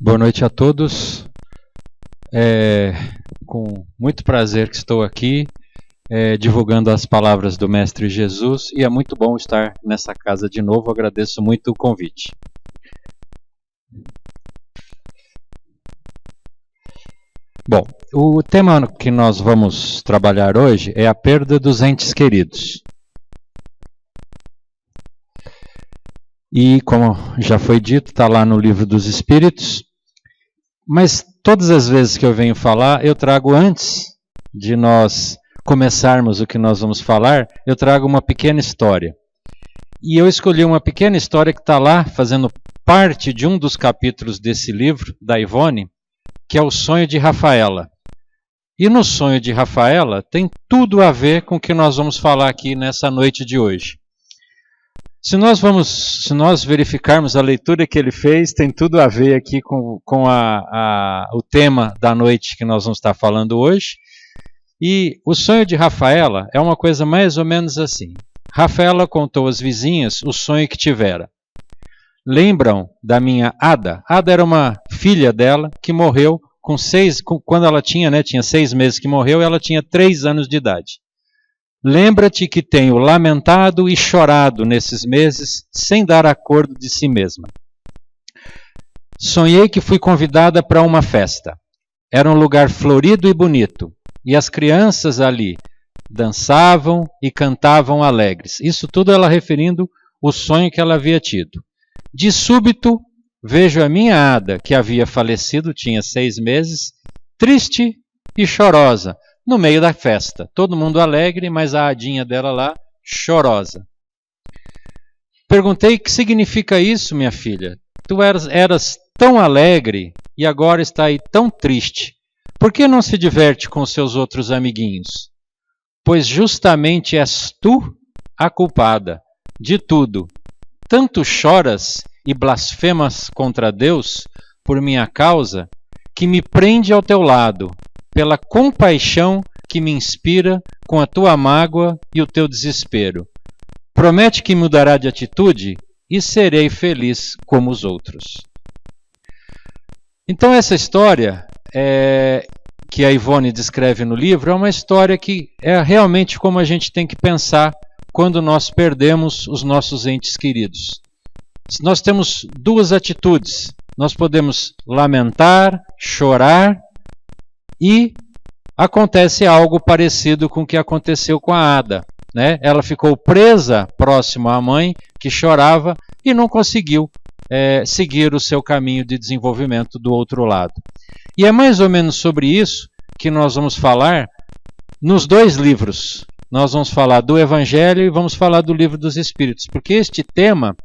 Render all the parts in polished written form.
Boa noite a todos. É com muito prazer que estou aqui divulgando as palavras do Mestre Jesus e é muito bom estar nessa casa de novo. Agradeço muito o convite. Bom, o tema que nós vamos trabalhar hoje é a perda dos entes queridos. E, como já foi dito, está lá no Livro dos Espíritos. Mas todas as vezes que eu venho falar, eu trago, antes de nós começarmos o que nós vamos falar, eu trago uma pequena história. E eu escolhi uma pequena história que está lá, fazendo parte de um dos capítulos desse livro, da Ivone, que é o sonho de Rafaela. E no sonho de Rafaela tem tudo a ver com o que nós vamos falar aqui nessa noite de hoje. Se nós verificarmos a leitura que ele fez, tem tudo a ver aqui com o tema da noite que nós vamos estar falando hoje. E o sonho de Rafaela é uma coisa mais ou menos assim. Rafaela contou às vizinhas o sonho que tivera. Lembram da minha Ada? Ada era uma filha dela que morreu quando ela tinha 6 meses que morreu, ela tinha 3 anos de idade. Lembra-te que tenho lamentado e chorado nesses meses, sem dar acordo de si mesma. Sonhei que fui convidada para uma festa. Era um lugar florido e bonito, e as crianças ali dançavam e cantavam alegres. Isso tudo ela referindo o sonho que ela havia tido. De súbito, vejo a minha Ada, que havia falecido, tinha 6 meses, triste e chorosa, no meio da festa. Todo mundo alegre, mas a Adinha dela lá, chorosa. Perguntei: o que significa isso, minha filha? Tu eras tão alegre e agora está aí tão triste. Por que não se diverte com seus outros amiguinhos? Pois justamente és tu a culpada de tudo. Tanto choras e blasfemas contra Deus por minha causa, que me prende ao teu lado, pela compaixão que me inspira com a tua mágoa e o teu desespero. Promete que mudará de atitude e serei feliz como os outros. Então essa história que a Ivone descreve no livro é uma história que é realmente como a gente tem que pensar quando nós perdemos os nossos entes queridos. Nós temos 2 atitudes. Nós podemos lamentar, chorar, e acontece algo parecido com o que aconteceu com a Ada, né? Ela ficou presa próximo à mãe, que chorava, e não conseguiu seguir o seu caminho de desenvolvimento do outro lado. E é mais ou menos sobre isso que nós vamos falar nos 2 livros. Nós vamos falar do Evangelho e vamos falar do Livro dos Espíritos, porque este tema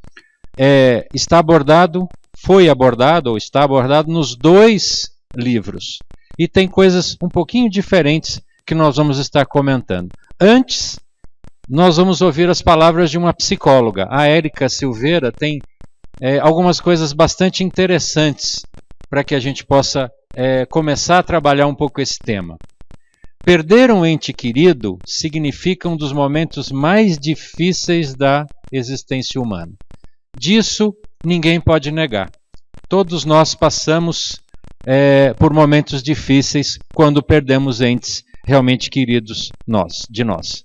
foi abordado ou está abordado nos 2 livros. E tem coisas um pouquinho diferentes que nós vamos estar comentando. Antes, nós vamos ouvir as palavras de uma psicóloga. A Érica Silveira tem algumas coisas bastante interessantes para que a gente possa começar a trabalhar um pouco esse tema. Perder um ente querido significa um dos momentos mais difíceis da existência humana. Disso ninguém pode negar. Todos nós passamos por momentos difíceis quando perdemos entes realmente queridos de nós.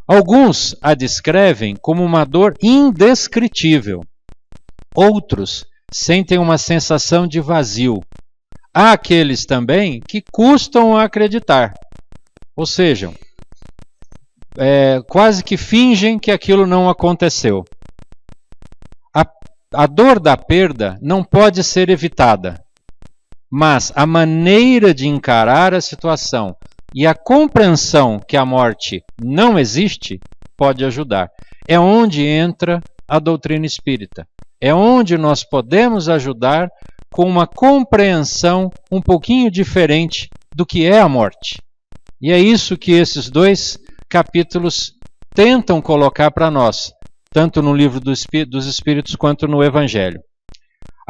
Alguns a descrevem como uma dor indescritível. Outros sentem uma sensação de vazio. Há aqueles também que custam a acreditar. Ou seja, quase que fingem que aquilo não aconteceu. A dor da perda não pode ser evitada. Mas a maneira de encarar a situação e a compreensão que a morte não existe pode ajudar. É onde entra a doutrina espírita. É onde nós podemos ajudar com uma compreensão um pouquinho diferente do que é a morte. E é isso que esses 2 capítulos tentam colocar para nós, tanto no Livro dos Espíritos quanto no Evangelho.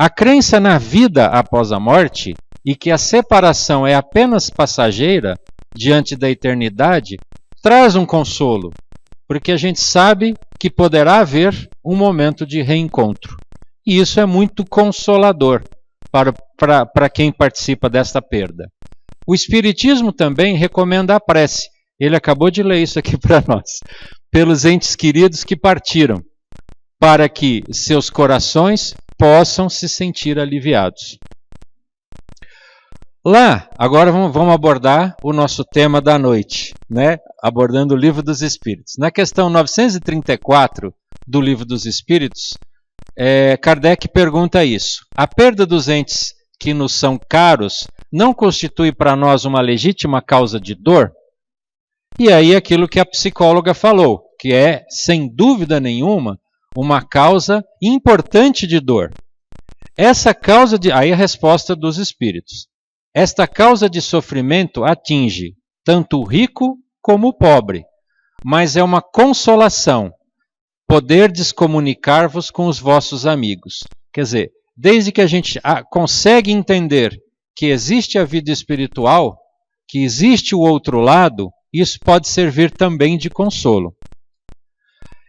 A crença na vida após a morte e que a separação é apenas passageira diante da eternidade traz um consolo, porque a gente sabe que poderá haver um momento de reencontro. E isso é muito consolador, para quem participa desta perda. O Espiritismo também recomenda a prece. Ele acabou de ler isso aqui para nós. Pelos entes queridos que partiram, para que seus corações possam se sentir aliviados. Lá, agora vamos abordar o nosso tema da noite, né? Abordando o Livro dos Espíritos. Na questão 934 do Livro dos Espíritos, Kardec pergunta isso. A perda dos entes que nos são caros não constitui para nós uma legítima causa de dor? E aí aquilo que a psicóloga falou, que é, sem dúvida nenhuma, uma causa importante de dor. Essa causa de... Aí a resposta dos espíritos. Esta causa de sofrimento atinge tanto o rico como o pobre, mas é uma consolação poderdes comunicar-vos com os vossos amigos. Quer dizer, desde que a gente consegue entender que existe a vida espiritual, que existe o outro lado, isso pode servir também de consolo.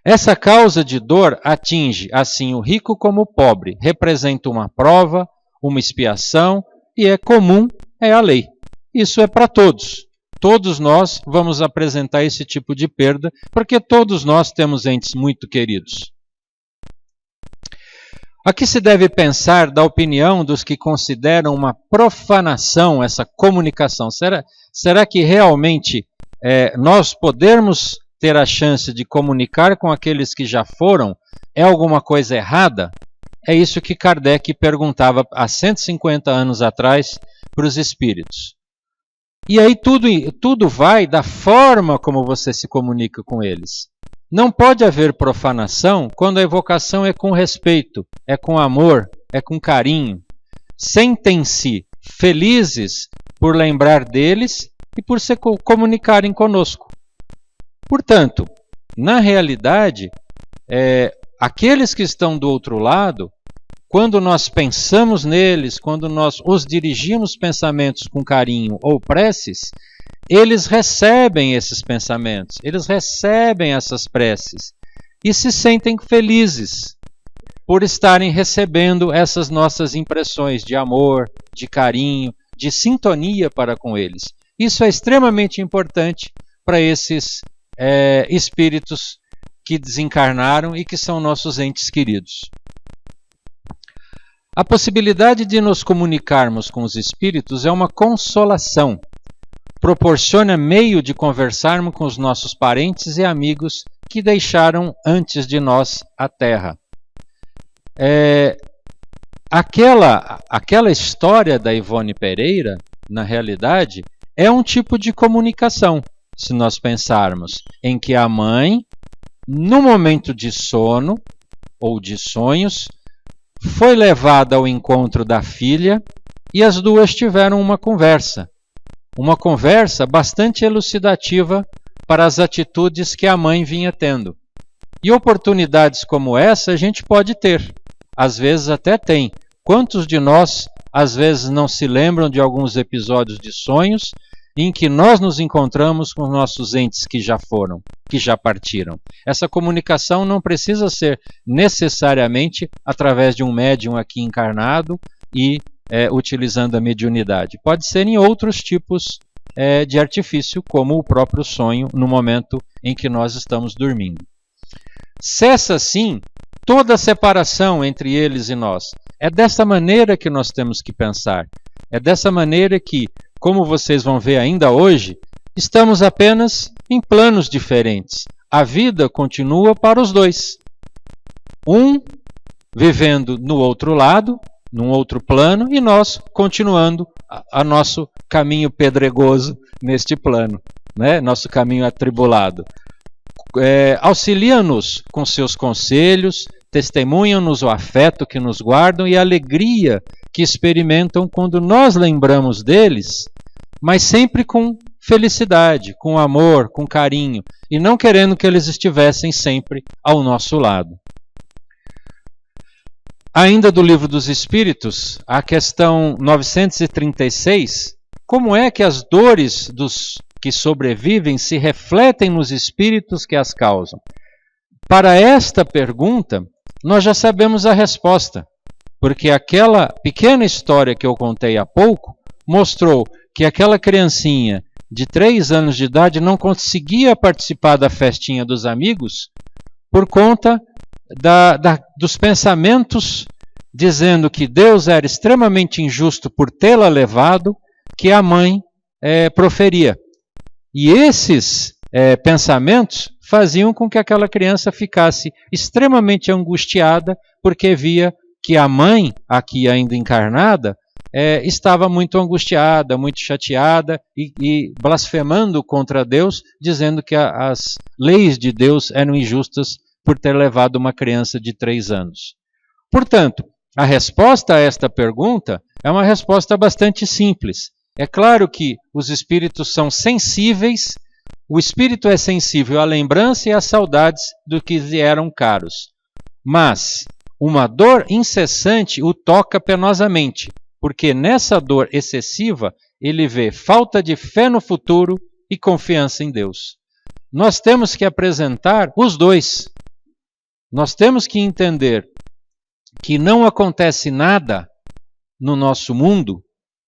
Essa causa de dor atinge, assim, o rico como o pobre, representa uma prova, uma expiação, e é comum, é a lei. Isso é para todos. Todos nós vamos apresentar esse tipo de perda, porque todos nós temos entes muito queridos. Aqui se deve pensar da opinião dos que consideram uma profanação essa comunicação. Será que realmente nós podermos ter a chance de comunicar com aqueles que já foram é alguma coisa errada? É isso que Kardec perguntava há 150 anos atrás para os espíritos. E aí tudo vai da forma como você se comunica com eles. Não pode haver profanação quando a evocação é com respeito, é com amor, é com carinho. Sentem-se felizes por lembrar deles e por se comunicarem conosco. Portanto, na realidade, aqueles que estão do outro lado, quando nós pensamos neles, quando nós os dirigimos pensamentos com carinho ou preces, eles recebem esses pensamentos, eles recebem essas preces e se sentem felizes por estarem recebendo essas nossas impressões de amor, de carinho, de sintonia para com eles. Isso é extremamente importante para esses espíritos que desencarnaram e que são nossos entes queridos. A possibilidade de nos comunicarmos com os espíritos é uma consolação. Proporciona meio de conversarmos com os nossos parentes e amigos que deixaram antes de nós a Terra. Aquela história da Ivone Pereira, na realidade, é um tipo de comunicação, se nós pensarmos, em que a mãe, no momento de sono ou de sonhos, foi levada ao encontro da filha e as duas tiveram uma conversa bastante elucidativa para as atitudes que a mãe vinha tendo. E oportunidades como essa a gente pode ter, às vezes até tem. Quantos de nós, às vezes, não se lembram de alguns episódios de sonhos em que nós nos encontramos com nossos entes que já foram, que já partiram? Essa comunicação não precisa ser necessariamente através de um médium aqui encarnado e utilizando a mediunidade. Pode ser em outros tipos de artifício, como o próprio sonho, no momento em que nós estamos dormindo. Cessa, assim, toda a separação entre eles e nós. É dessa maneira que nós temos que pensar. É dessa maneira que, como vocês vão ver ainda hoje, estamos apenas em planos diferentes. A vida continua para os dois. Um vivendo no outro lado, num outro plano, e nós continuando a nosso caminho pedregoso neste plano, né? Nosso caminho atribulado. Auxilia-nos com seus conselhos, testemunham-nos o afeto que nos guardam e a alegria que experimentam quando nós lembramos deles, mas sempre com felicidade, com amor, com carinho, e não querendo que eles estivessem sempre ao nosso lado. Ainda do Livro dos Espíritos, a questão 936, como é que as dores dos que sobrevivem se refletem nos espíritos que as causam? Para esta pergunta, nós já sabemos a resposta. Porque aquela pequena história que eu contei há pouco mostrou que aquela criancinha de 3 anos de idade não conseguia participar da festinha dos amigos por conta dos pensamentos dizendo que Deus era extremamente injusto por tê-la levado, que a mãe proferia. E esses pensamentos faziam com que aquela criança ficasse extremamente angustiada, porque via que a mãe, aqui ainda encarnada, estava muito angustiada, muito chateada e blasfemando contra Deus, dizendo que as leis de Deus eram injustas por ter levado uma criança de 3 anos. Portanto, a resposta a esta pergunta é uma resposta bastante simples. É claro que os espíritos são sensíveis, o espírito é sensível à lembrança e às saudades do que lhe eram caros. Mas uma dor incessante o toca penosamente, porque nessa dor excessiva ele vê falta de fé no futuro e confiança em Deus. Nós temos que apresentar os dois. Nós temos que entender que não acontece nada no nosso mundo,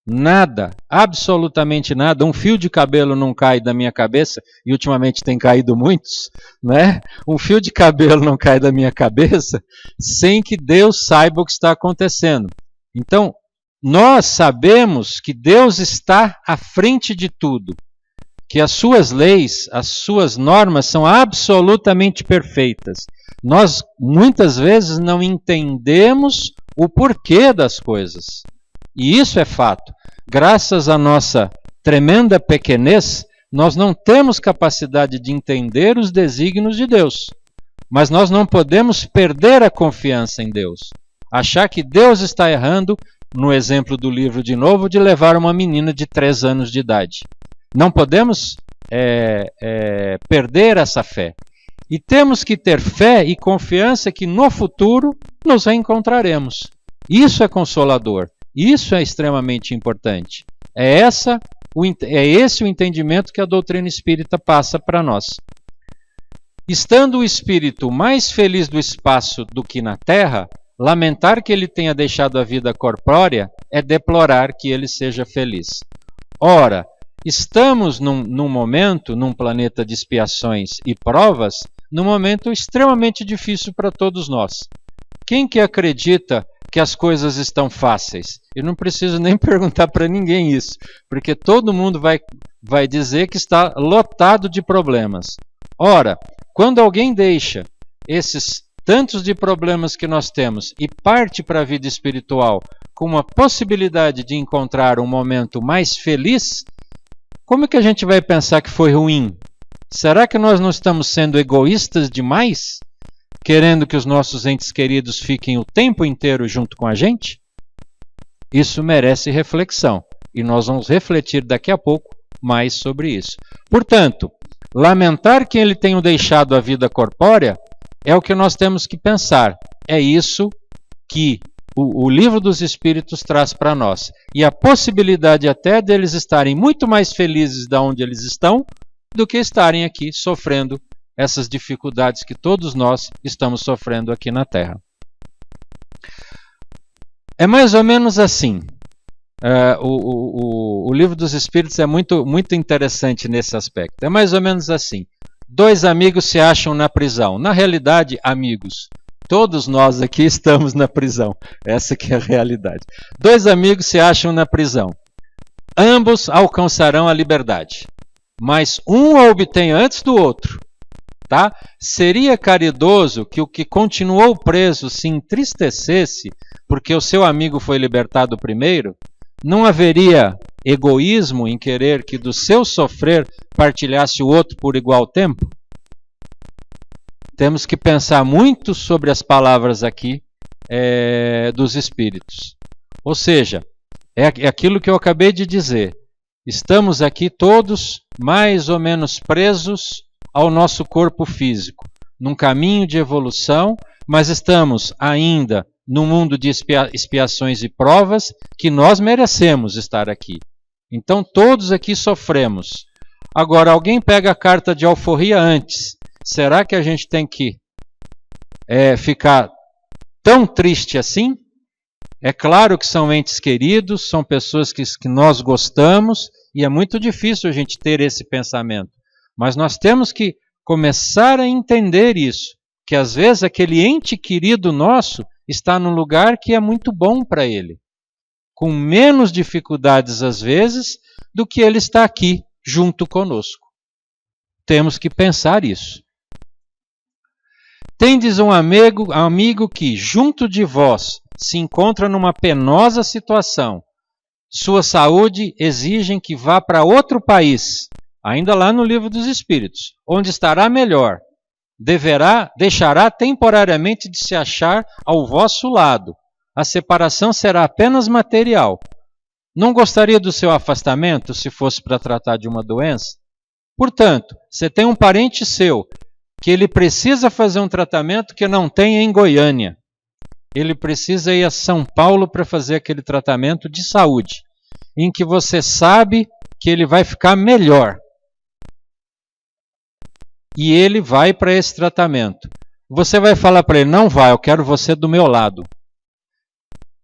nada, absolutamente nada. Um fio de cabelo não cai da minha cabeça, e ultimamente tem caído muitos, né? Um fio de cabelo não cai da minha cabeça sem que Deus saiba o que está acontecendo. Então, nós sabemos que Deus está à frente de tudo, que as suas leis, as suas normas são absolutamente perfeitas. Nós, muitas vezes, não entendemos o porquê das coisas. E isso é fato. Graças à nossa tremenda pequenez, nós não temos capacidade de entender os desígnios de Deus. Mas nós não podemos perder a confiança em Deus. Achar que Deus está errando, no exemplo do livro de novo, de levar uma menina de 3 anos de idade. Não podemos perder essa fé. E temos que ter fé e confiança que no futuro nos reencontraremos. Isso é consolador. Isso é extremamente importante. É esse o entendimento que a doutrina espírita passa para nós. Estando o espírito mais feliz do espaço do que na Terra, lamentar que ele tenha deixado a vida corpórea é deplorar que ele seja feliz. Ora, estamos num momento, num planeta de expiações e provas, num momento extremamente difícil para todos nós. Quem que acredita que as coisas estão fáceis? Eu não preciso nem perguntar para ninguém isso, porque todo mundo vai dizer que está lotado de problemas. Ora, quando alguém deixa esses tantos de problemas que nós temos e parte para a vida espiritual com uma possibilidade de encontrar um momento mais feliz, como é que a gente vai pensar que foi ruim? Será que nós não estamos sendo egoístas demais? Querendo que os nossos entes queridos fiquem o tempo inteiro junto com a gente? Isso merece reflexão, e nós vamos refletir daqui a pouco mais sobre isso. Portanto, lamentar que ele tenha deixado a vida corpórea é o que nós temos que pensar. É isso que o Livro dos Espíritos traz para nós. E a possibilidade até deles estarem muito mais felizes de onde eles estão do que estarem aqui sofrendo essas dificuldades que todos nós estamos sofrendo aqui na Terra. É mais ou menos assim. O Livro dos Espíritos é muito, muito interessante nesse aspecto. É mais ou menos assim. 2 amigos se acham na prisão. Na realidade, amigos, todos nós aqui estamos na prisão. Essa que é a realidade. 2 amigos se acham na prisão. Ambos alcançarão a liberdade, mas um a obtém antes do outro. Tá? Seria caridoso que o que continuou preso se entristecesse porque o seu amigo foi libertado primeiro? Não haveria egoísmo em querer que do seu sofrer partilhasse o outro por igual tempo? Temos que pensar muito sobre as palavras aqui dos Espíritos. Ou seja, é aquilo que eu acabei de dizer. Estamos aqui todos mais ou menos presos ao nosso corpo físico, num caminho de evolução, mas estamos ainda num mundo de expiações e provas que nós merecemos estar aqui. Então todos aqui sofremos. Agora, alguém pega a carta de alforria antes. Será que a gente tem que ficar tão triste assim? É claro que são entes queridos, são pessoas que nós gostamos, e é muito difícil a gente ter esse pensamento. Mas nós temos que começar a entender isso, que às vezes aquele ente querido nosso está num lugar que é muito bom para ele, com menos dificuldades às vezes do que ele está aqui junto conosco. Temos que pensar isso. Tendes um amigo que, junto de vós, se encontra numa penosa situação. Sua saúde exige que vá para outro país, ainda lá no Livro dos Espíritos, onde estará melhor. Deixará temporariamente de se achar ao vosso lado. A separação será apenas material. Não gostaria do seu afastamento se fosse para tratar de uma doença? Portanto, você tem um parente seu que ele precisa fazer um tratamento que não tem em Goiânia. Ele precisa ir a São Paulo para fazer aquele tratamento de saúde, em que você sabe que ele vai ficar melhor. E ele vai para esse tratamento. Você vai falar para ele, não vai, eu quero você do meu lado.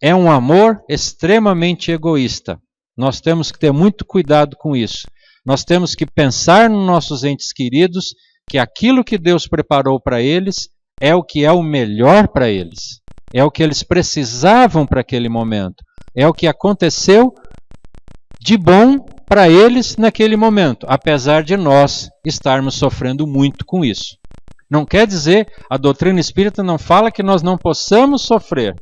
É um amor extremamente egoísta. Nós temos que ter muito cuidado com isso. Nós temos que pensar nos nossos entes queridos, que aquilo que Deus preparou para eles é o que é o melhor para eles. É o que eles precisavam para aquele momento. É o que aconteceu de bom para eles naquele momento, apesar de nós estarmos sofrendo muito com isso. Não quer dizer, a doutrina espírita não fala que nós não possamos sofrer,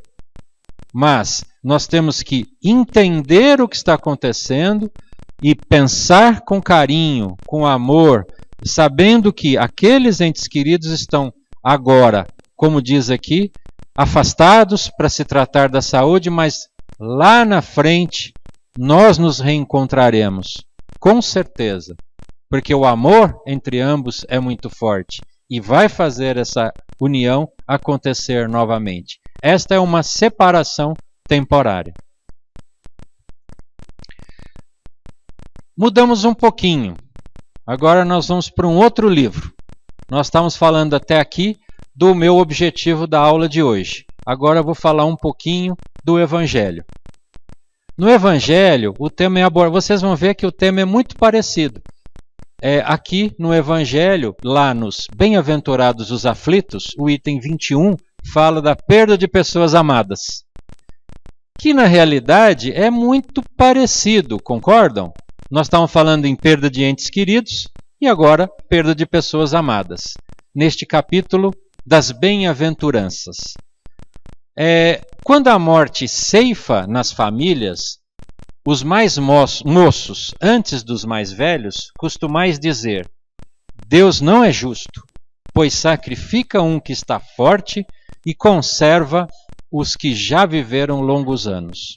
mas nós temos que entender o que está acontecendo e pensar com carinho, com amor, sabendo que aqueles entes queridos estão agora, como diz aqui, afastados para se tratar da saúde, mas lá na frente nós nos reencontraremos, com certeza, porque o amor entre ambos é muito forte e vai fazer essa união acontecer novamente. Esta é uma separação temporária. Mudamos um pouquinho. Agora nós vamos para um outro livro. Nós estamos falando até aqui do meu objetivo da aula de hoje. Agora eu vou falar um pouquinho do Evangelho. No Evangelho, o tema é abordado. Vocês vão ver que o tema é muito parecido. Aqui no Evangelho, lá nos Bem-aventurados os aflitos, o item 21 fala da perda de pessoas amadas. Que na realidade é muito parecido, concordam? Nós estamos falando em perda de entes queridos e agora perda de pessoas amadas. Neste capítulo das bem-aventuranças. Quando a morte ceifa nas famílias, os mais moços, antes dos mais velhos, costumais dizer: Deus não é justo, pois sacrifica um que está forte e conserva os que já viveram longos anos.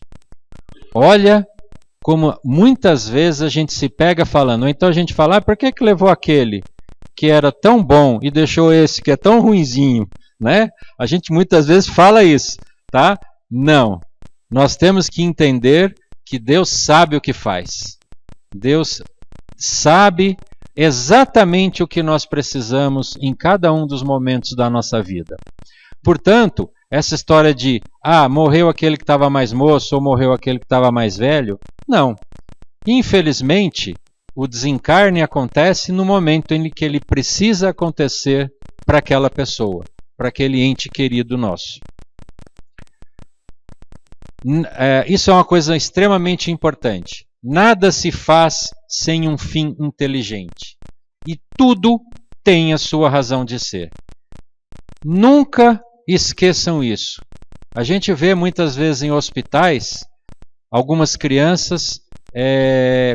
Olha como muitas vezes a gente se pega falando, ou então a gente fala, por que levou aquele que era tão bom e deixou esse que é tão ruinzinho, né? A gente muitas vezes fala isso, tá? Não, nós temos que entender que Deus sabe o que faz. Deus sabe exatamente o que nós precisamos em cada um dos momentos da nossa vida. Portanto, essa história de, morreu aquele que estava mais moço ou morreu aquele que estava mais velho, não. Infelizmente, o desencarne acontece no momento em que ele precisa acontecer para aquela pessoa, para aquele ente querido nosso. Isso é uma coisa extremamente importante. Nada se faz sem um fim inteligente. E tudo tem a sua razão de ser. Nunca esqueçam isso. A gente vê muitas vezes em hospitais algumas crianças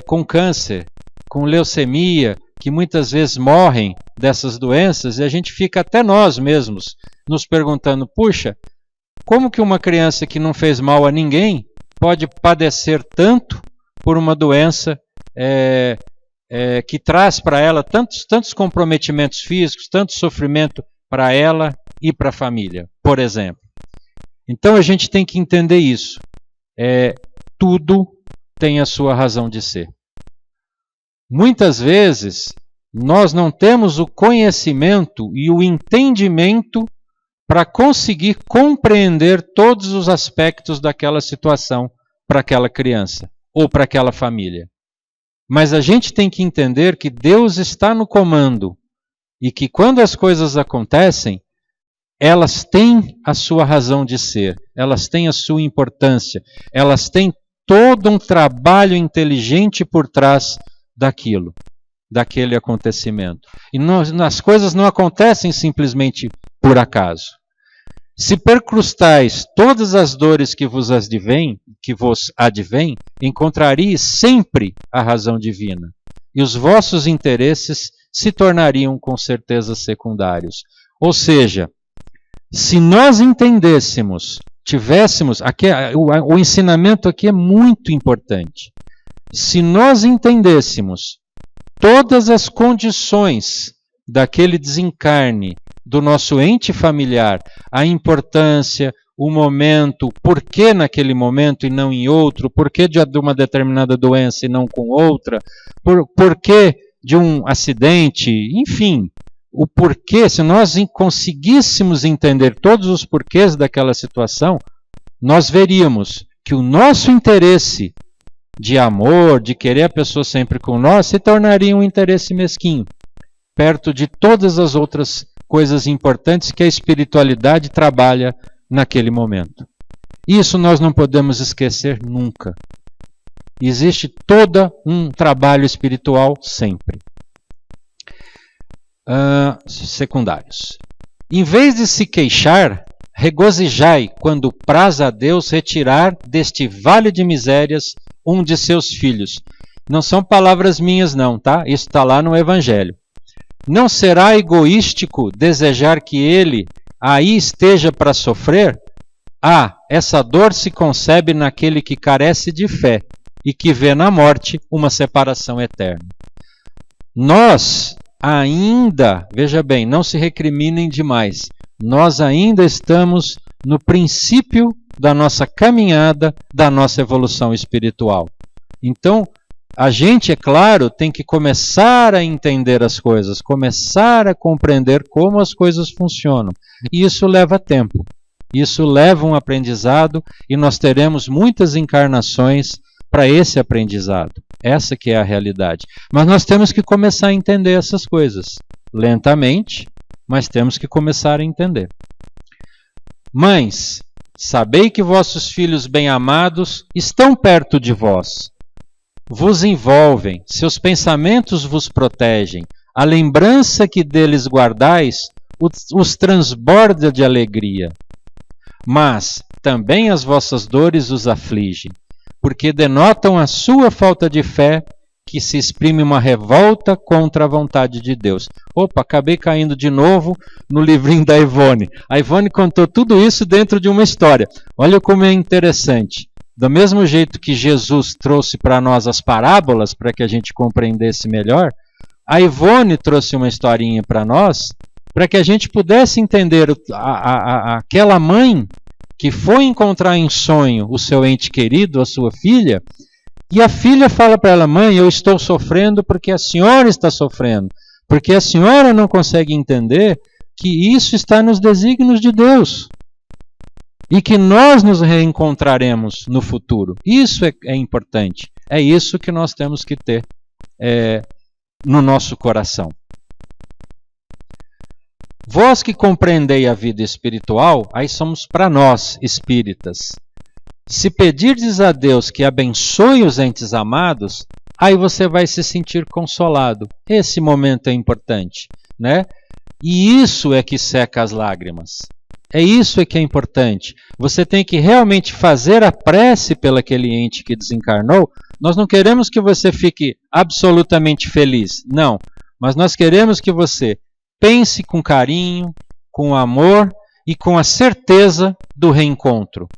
com câncer, com leucemia, que muitas vezes morrem dessas doenças, e a gente fica até nós mesmos nos perguntando, puxa, como que uma criança que não fez mal a ninguém pode padecer tanto por uma doença que traz para ela tantos comprometimentos físicos, tanto sofrimento para ela e para a família, por exemplo. Então a gente tem que entender isso. Tudo tem a sua razão de ser. Muitas vezes nós não temos o conhecimento e o entendimento para conseguir compreender todos os aspectos daquela situação para aquela criança ou para aquela família. Mas a gente tem que entender que Deus está no comando e que quando as coisas acontecem, elas têm a sua razão de ser, elas têm a sua importância, elas têm todo um trabalho inteligente por trás daquilo, daquele acontecimento. E as coisas não acontecem simplesmente por acaso. Se percrustais todas as dores que vos advêm, encontraríeis sempre a razão divina, e os vossos interesses se tornariam com certeza secundários. Ou seja, se nós entendêssemos, o ensinamento aqui é muito importante. Se nós entendêssemos todas as condições daquele desencarne do nosso ente familiar, a importância, o momento, por que naquele momento e não em outro, por que de uma determinada doença e não com outra, por que de um acidente, enfim, o porquê, se nós conseguíssemos entender todos os porquês daquela situação, nós veríamos que o nosso interesse de amor, de querer a pessoa sempre com nós, se tornaria um interesse mesquinho, perto de todas as outras coisas importantes que a espiritualidade trabalha naquele momento. Isso nós não podemos esquecer nunca. Existe todo um trabalho espiritual sempre. Secundários. Em vez de se queixar, regozijai quando praz a Deus retirar deste vale de misérias um de seus filhos. Não são palavras minhas não, tá? Isso está lá no Evangelho. Não será egoístico desejar que ele aí esteja para sofrer? Essa dor se concebe naquele que carece de fé e que vê na morte uma separação eterna. Nós ainda, veja bem, não se recriminem demais, nós ainda estamos no princípio da nossa caminhada, da nossa evolução espiritual. Então, a gente, é claro, tem que começar a entender as coisas, começar a compreender como as coisas funcionam. E isso leva tempo, isso leva um aprendizado e nós teremos muitas encarnações para esse aprendizado. Essa que é a realidade. Mas nós temos que começar a entender essas coisas. Lentamente, mas temos que começar a entender. Mães, sabei que vossos filhos bem-amados estão perto de vós. Vos envolvem, seus pensamentos vos protegem. A lembrança que deles guardais os transborda de alegria. Mas também as vossas dores os afligem, porque denotam a sua falta de fé, que se exprime uma revolta contra a vontade de Deus. Opa, acabei caindo de novo no livrinho da Ivone. A Ivone contou tudo isso dentro de uma história. Olha como é interessante. Do mesmo jeito que Jesus trouxe para nós as parábolas, para que a gente compreendesse melhor, a Ivone trouxe uma historinha para nós, para que a gente pudesse entender aquela mãe que foi encontrar em sonho o seu ente querido, a sua filha, e a filha fala para ela: mãe, eu estou sofrendo porque a senhora está sofrendo, porque a senhora não consegue entender que isso está nos desígnios de Deus e que nós nos reencontraremos no futuro. Isso é importante, é isso que nós temos que ter no nosso coração. Vós que compreendei a vida espiritual, aí somos para nós, espíritas. Se pedirdes a Deus que abençoe os entes amados, aí você vai se sentir consolado. Esse momento é importante, né? E isso é que seca as lágrimas. É isso que é importante. Você tem que realmente fazer a prece pelo aquele ente que desencarnou. Nós não queremos que você fique absolutamente feliz, não. Mas nós queremos que você pense com carinho, com amor e com a certeza do reencontro.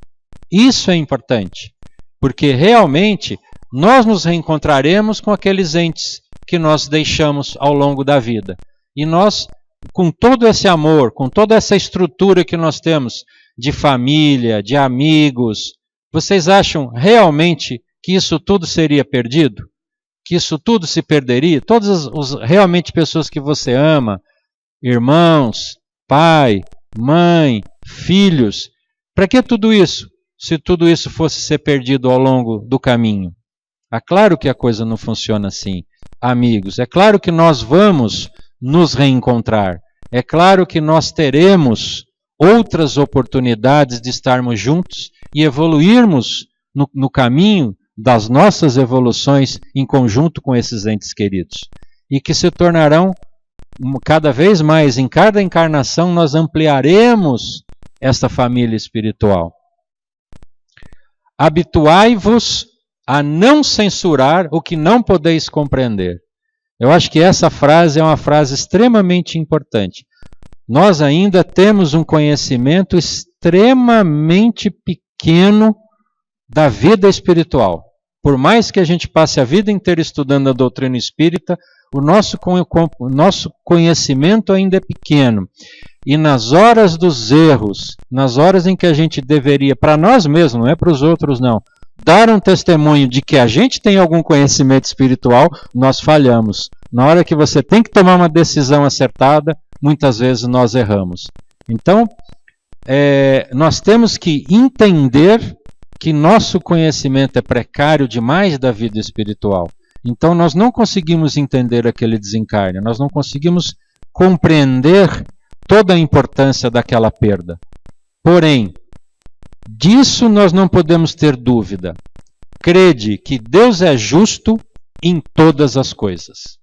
Isso é importante, porque realmente nós nos reencontraremos com aqueles entes que nós deixamos ao longo da vida. E nós, com todo esse amor, com toda essa estrutura que nós temos de família, de amigos, vocês acham realmente que isso tudo seria perdido? Que isso tudo se perderia? Todas as realmente pessoas que você ama, irmãos, pai, mãe, filhos. Para que tudo isso? Se tudo isso fosse ser perdido ao longo do caminho. É claro que a coisa não funciona assim, amigos. É claro que nós vamos nos reencontrar. É claro que nós teremos outras oportunidades de estarmos juntos e evoluirmos no caminho das nossas evoluções em conjunto com esses entes queridos. E que se tornarão cada vez mais, em cada encarnação, nós ampliaremos esta família espiritual. Habituai-vos a não censurar o que não podeis compreender. Eu acho que essa frase é uma frase extremamente importante. Nós ainda temos um conhecimento extremamente pequeno da vida espiritual. Por mais que a gente passe a vida inteira estudando a doutrina espírita, o nosso conhecimento ainda é pequeno. E nas horas dos erros, nas horas em que a gente deveria, para nós mesmos, não é para os outros não, dar um testemunho de que a gente tem algum conhecimento espiritual, nós falhamos. Na hora que você tem que tomar uma decisão acertada, muitas vezes nós erramos. Então, nós temos que entender que nosso conhecimento é precário demais da vida espiritual. Então, nós não conseguimos entender aquele desencarne, nós não conseguimos compreender toda a importância daquela perda. Porém, disso nós não podemos ter dúvida. Crede que Deus é justo em todas as coisas.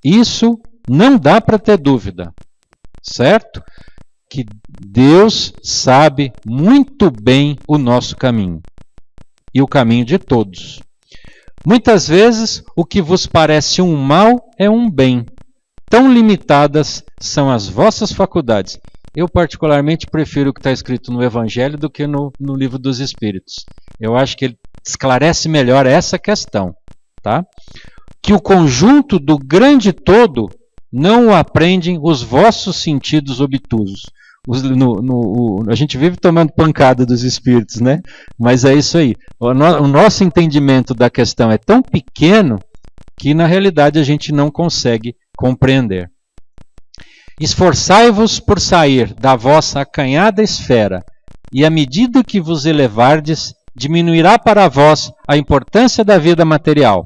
Isso não dá para ter dúvida, certo? Que Deus sabe muito bem o nosso caminho e o caminho de todos. Muitas vezes o que vos parece um mal é um bem. Tão limitadas são as vossas faculdades. Eu particularmente prefiro o que está escrito no Evangelho do que no Livro dos Espíritos. Eu acho que ele esclarece melhor essa questão, tá? Que o conjunto do grande todo não o aprendem os vossos sentidos obtusos. A gente vive tomando pancada dos espíritos, né? Mas é isso aí. O nosso entendimento da questão é tão pequeno que na realidade a gente não consegue compreender. Esforçai-vos por sair da vossa acanhada esfera, e à medida que vos elevardes, diminuirá para vós a importância da vida material.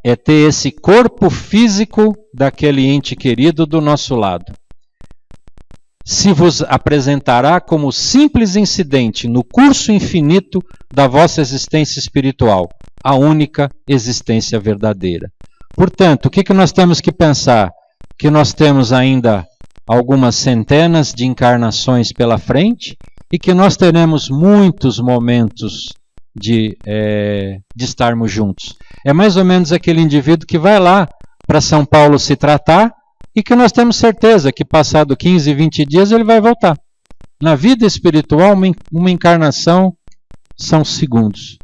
É ter esse corpo físico daquele ente querido do nosso lado. Se vos apresentará como simples incidente no curso infinito da vossa existência espiritual, a única existência verdadeira. Portanto, o que nós temos que pensar? Que nós temos ainda algumas centenas de encarnações pela frente e que nós teremos muitos momentos de estarmos juntos. É mais ou menos aquele indivíduo que vai lá para São Paulo se tratar e que nós temos certeza que passado 15, 20 dias ele vai voltar. Na vida espiritual, uma encarnação são segundos.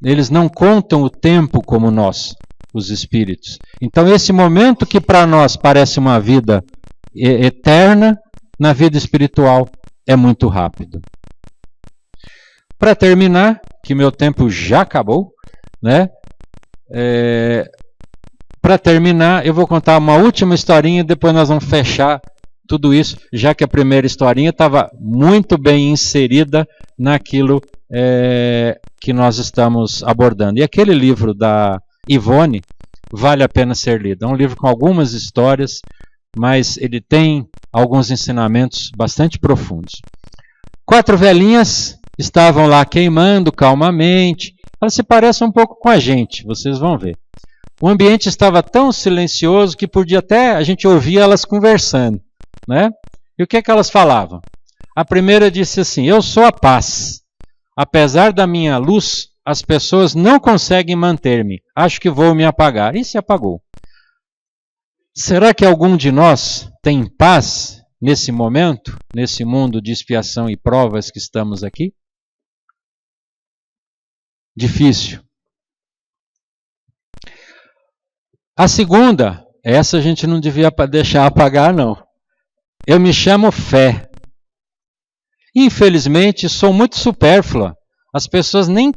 Eles não contam o tempo como nós, os espíritos. Então esse momento que para nós parece uma vida eterna, na vida espiritual é muito rápido. Para terminar, que meu tempo já acabou, né? Para terminar, eu vou contar uma última historinha e depois nós vamos fechar tudo isso, já que a primeira historinha estava muito bem inserida naquilo que nós estamos abordando. E aquele livro da Ivone vale a pena ser lido. É um livro com algumas histórias, mas ele tem alguns ensinamentos bastante profundos. 4 velhinhas estavam lá queimando calmamente. Elas se parecem um pouco com a gente, vocês vão ver. O ambiente estava tão silencioso que podia até a gente ouvir elas conversando, né? E o que elas falavam? A primeira disse assim: eu sou a paz. Apesar da minha luz, as pessoas não conseguem manter-me. Acho que vou me apagar. E se apagou. Será que algum de nós tem paz nesse momento, nesse mundo de expiação e provas que estamos aqui? Difícil. A segunda, essa a gente não devia deixar apagar, não. Eu me chamo fé. Infelizmente, sou muito supérflua. As pessoas nem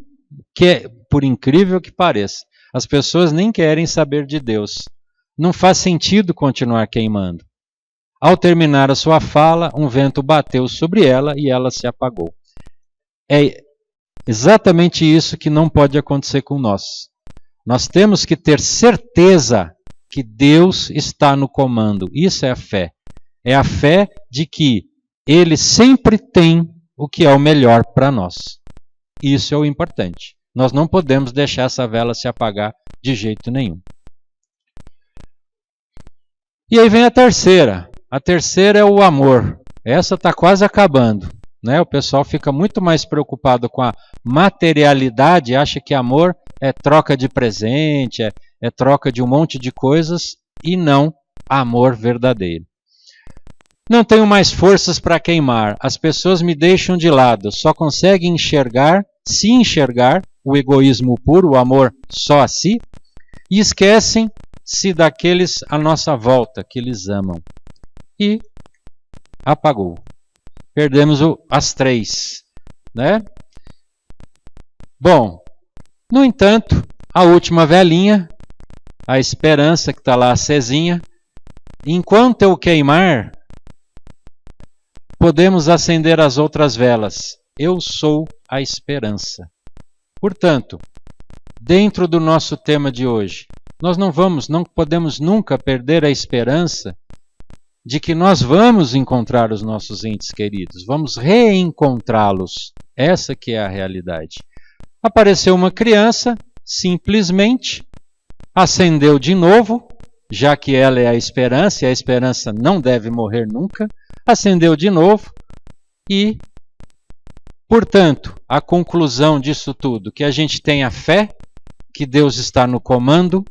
querem, por incrível que pareça, as pessoas nem querem saber de Deus. Não faz sentido continuar queimando. Ao terminar a sua fala, um vento bateu sobre ela e ela se apagou. É exatamente isso que não pode acontecer com nós. Nós temos que ter certeza que Deus está no comando. Isso é a fé. É a fé de que Ele sempre tem o que é o melhor para nós. Isso é o importante. Nós não podemos deixar essa vela se apagar de jeito nenhum. E aí vem a terceira. A terceira é o amor. Essa está quase acabando, né? O pessoal fica muito mais preocupado com a materialidade, acha que amor é troca de presente, é troca de um monte de coisas, e não amor verdadeiro. Não tenho mais forças para queimar. As pessoas me deixam de lado. Só conseguem enxergar, se enxergar, o egoísmo puro, o amor só a si, e esquecem-se daqueles à nossa volta, que eles amam. E apagou. Perdemos as três, né? Bom, no entanto, a última velinha, a esperança que está lá acesinha, enquanto eu queimar, podemos acender as outras velas. Eu sou a esperança. Portanto, dentro do nosso tema de hoje, nós não podemos nunca perder a esperança de que nós vamos encontrar os nossos entes queridos, vamos reencontrá-los. Essa que é a realidade. Apareceu uma criança, simplesmente acendeu de novo, já que ela é a esperança, e a esperança não deve morrer nunca, acendeu de novo e, portanto, a conclusão disso tudo, que a gente tenha fé, que Deus está no comando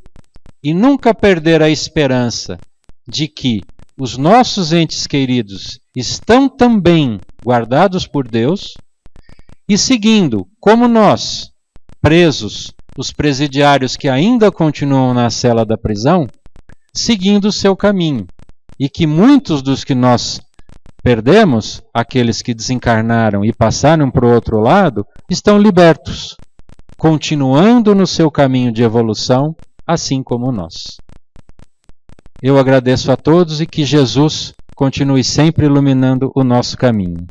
e nunca perder a esperança de que os nossos entes queridos estão também guardados por Deus e seguindo, como nós, presos, os presidiários que ainda continuam na cela da prisão, seguindo o seu caminho. E que muitos dos que nós perdemos, aqueles que desencarnaram e passaram para o outro lado, estão libertos, continuando no seu caminho de evolução, assim como nós. Eu agradeço a todos e que Jesus continue sempre iluminando o nosso caminho.